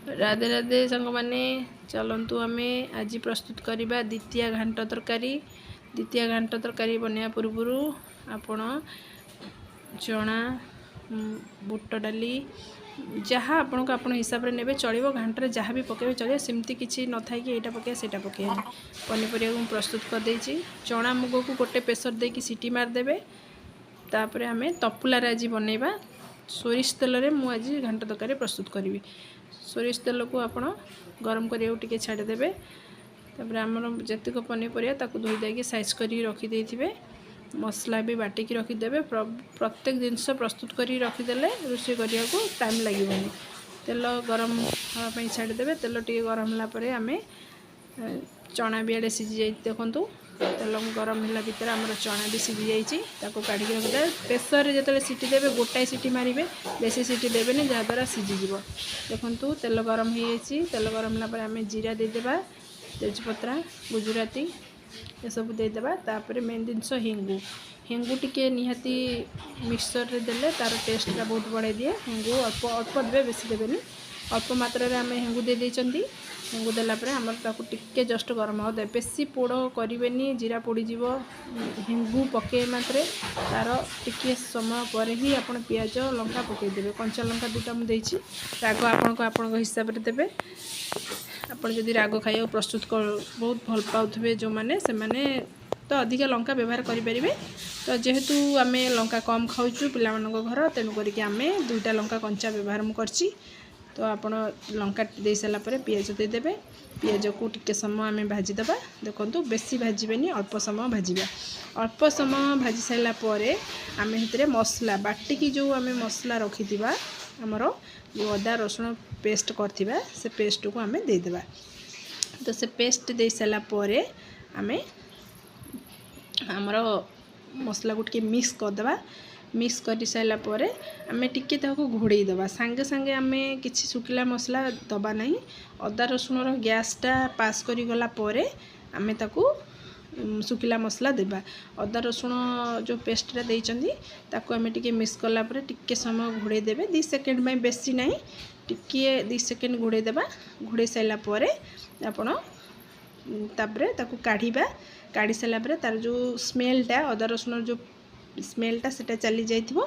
राधे राधे सांग मैंने चलतु आम आज प्रस्तुत करवा द्वितीय घांट तरकारी। द्वितीय घांट तरकारी बनवा पूर्वर आपण चना बुट डाली जहाँ आपण को आपण हिसाब से ने चलो घाटे जहाँ भी पकेबे चलिए सेमती किसी न था कि यहाँ पकड़ से पकड़ पनीपरिया प्रस्तुत करदे। चना मुग को गोटे प्रेसर दे कि सीटी मारदे। तापर आम तपुलार आज बनवा सोरिष तेल में आज घांट तरकारी प्रस्तुत करी। सोरिष तेल को आप गरम करा छाड़देवे। तापर आमर जतिक पनीपरिया ताकू धोई देकी साइज कर रखिदे। मसला भी बाटिकी रखिदेवे। प्रत्येक जिनस प्रस्तुत कर रखिदेले रोषे करिया को टाइम लगे। तेल गरम हाँपाई छाड़देवे। तेल टे गरम होगापर आम चना भी आड़े सीझी जाए। देखूँ तेल गरम है भितर आमर चना भी सीझी जाइए। काढ़ी रखिदे। प्रेसर जो सीटी देवे गोटाए सीटी मारे बेसी सीटी देवे जहाँद्वारा सीझीज। देखूँ तेल गरम हो तेल गरम होगापर आम जीरा देदेबा तेजपत्रा गुजराती ये सब देदेबा। तापर मेन जिनस हिंगू हिंगू टिके निहाती मिक्सचर रे देले तार टेस्टा बहुत बढ़ाई दिए। हिंगू अल्प अल्प देवे बेसी देवेनि अल्प मात्रा रे आम हिंगू दे देइचंदी। हिंगू देलापर आमर ताकू टिके जस्ट गरम हो दे बेसी पोड़ करेनि जीरा पोड़ीज। हिंगू पके मात्रे तार टिके समय पर ही आपण पियाज लंका पकईदेवे। कंचा लंका दुटा मुझे राग आपण हिसाब से देवे। आपड़ जदि राग खाइबा प्रस्तुत कर बहुत भल पाउथे जो मैंने से मैंने तो अधिक लंका व्यवहार करें। तो जेहेतु आम लंका कम खाऊँ पिला घर तेणुक आम दुईटा लंका कंचा व्यवहार मुझे। तो आपण लंका दे सारापर पियाज देदेवे। पियाज को टिके समय आम भाजीदे। देखो बेसी भाजबेनि अल्प समय भाजवा। अल्प समय भाजी सारापर आम मसला बाटिकी जो आम मसला रखि आमर जो अदा रसुण पेस्ट करथिबा से पेस्ट को आम देदेबा। तो से पेस्ट दे सारापर आम आमर मसला को टिके मिक्स करदेबा। मिक्स कर सारापर आम टिके ताको घोड़े देबा। सांगे सांगे आम किसी सुखिला मसला दबा नहीं। अदा रसुणर गैसटा पास करी गला परे आम ताको सुखिला मसला देबा। अदा रसुण जो पेस्टा देइचंदी ताको आम टिके मिक्स कला परे टिके समय घोड़े देबे। 2 सेकेंड में बेसी नहीं टिके 2 सेकेंड घोड़े देबा। घोड़े सारा परे आपण तापरे ताको काढ़ीबा। काढ़ी सारा परे तार जो स्मेलटा अदा रसुण जो स्मेलटा सेटा चली जाइथिबो।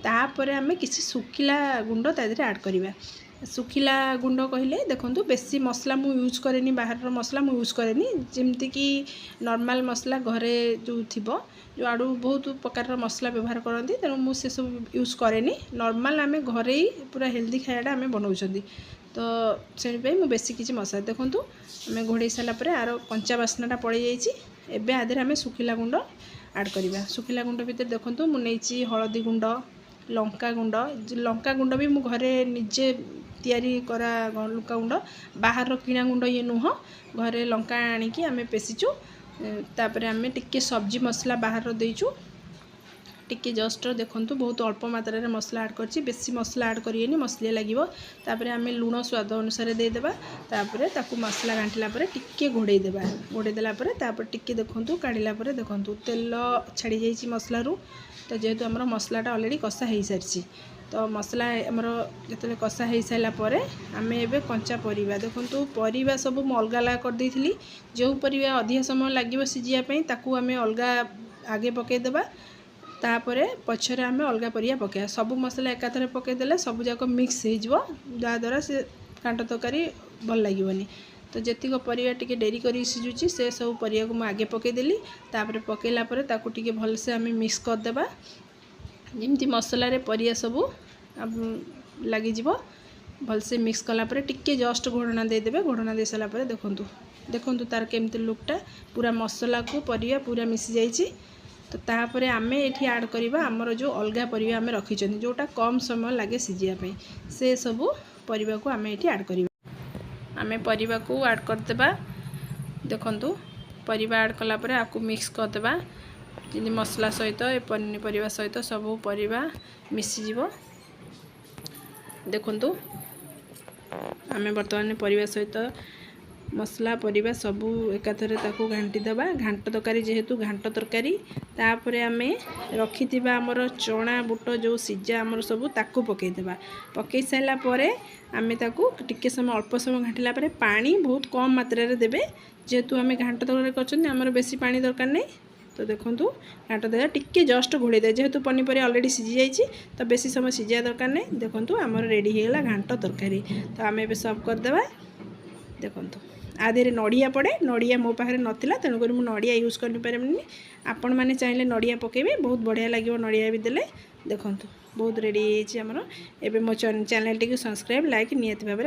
तापर आम किसी सुखिला गुंड तादेहरे ऐड करिबा। सुखिला गुंड कहले देखो बेसी मसला मु यूज करेनी। बाहर मसला मु यूज करेनी जमती कि नॉर्मल मसला घरे जो थिबो जो आड़ू बहुत प्रकार मसला व्यवहार करती तेणु मुझे सब यूज करेनी। नॉर्मल आम घरे ही पूरा हेल्दी खायाटा आम बनाऊँगी। तो से बेसी किसी मसला देखूँ आम घोड़े सारापर आर कंचा बास्नाटा पड़े जाइए। आधे आम सुखिला गुंड ऐड करवा। सुखिला गुंड भितर देखो मुझे हलदी गुंड लंका गुंड भी मु घरे निजे तैयारी करा लंका गुंड। बाहर किणा गुंड ये नुह घरे लंका आनिकी आम पेसीचु। तापर आम टिके सब्जी मसला बाहर देचु टिके जस्ट देखो बहुत अल्प मात्रा रे मसला ऐड करछि। बेसी मसला ऐड करिएनि मसलिया लागिवो। तापर आम लुण स्वाद अनुसार देदेबा। तापर ताकू मसला घांटिला परे टिके घोड़े देबा। घोड़े देला परे तापर टिके देखो काढ़िला परे देखो तेल छाड़ी जाइछि मसला रु। तो जेहेतु आमर मसलाटा ऑलरेडी कषा हो सारी तो मसला आमर जो कषा हो सारा आम एबे कंचा परिबा देखो परिबा सब मु अलग अलग कर देइथिली। जो परिबा अधिक समय लगे सीझियापाई ताकू आम अलग आगे पकईदेबा। तापर पछरे आम अलग परिया पकईबा। सब मसला एकाथरे पकईदेले सब जाक मिक्स हो जहाँद्वारा से घांट तरकारी भल लगे। तो जेतिक परिया टिके डेरी करी सीझुची से सब परिया को आगे पकईदेली। तापर पकईला परे ताकू टिके भलसे आम मिक्स करदेबा जमती मसला रे परिया सब लगिज। भलसे मिक्स कला परे टिके जस्ट घोड़ना देदेबे। घोड़ना दे सारा परे देखो तार केमती लुकटा पूरा मसला को परिया पूरा मिसी जाइए। तो तापर आम ये ऐड करवा आमर जो अलग परिया आम रखिछन जोटा कम समय लगे सीझियापाई से सब परिया को आम ये ऐड करवा। आम परिया को ऐड करदेबा। देखो परिया ऐड कलापर आपको मिक्स करदेबा जी मसला सहित ए पनीपरिया सहित सब परिया मिसीज। देखो आम बर्तमान परिया सहित मसला परिबा सबू एकाथरे ताकू घांटी दबा। घांट तरकारी जेहेतु घांट तरकारी तापरे आमे रखिथिबा हमर चना बुट जो सिजा हमर सबू ताकू पकई देबा। पकई साइला परे आमे ताकू टिके समय अल्प समय घांटिला परे पानी बहुत कम मात्रा रे देबे। जेहेतु आमे घांट तरकारी करछन हमर बेसी पानी दरकार नै। तो देखंतु घांट दे टिके जस्ट घोड़े दे जेहेतु पनीपरिया ऑलरेडी सिझी जाइछि तो बेसी समय सिझा दरकार नै। देखंतु हमर रेडी हे गेला घांट तरकारी। तो आमे बे सर्व कर देबा। देखंतु आधे नड़िया पड़े नड़िया मो पाखे नाला तेणुक मुझे नड़िया यूज कर पारे। आपण मैंने चाहिए नड़िया पकेबे बहुत बढ़िया लगे नड़िया भी देले। देखंतु बहुत रेडी होमर एवं मो चैनल टी सब्सक्राइब लाइक नियत भाव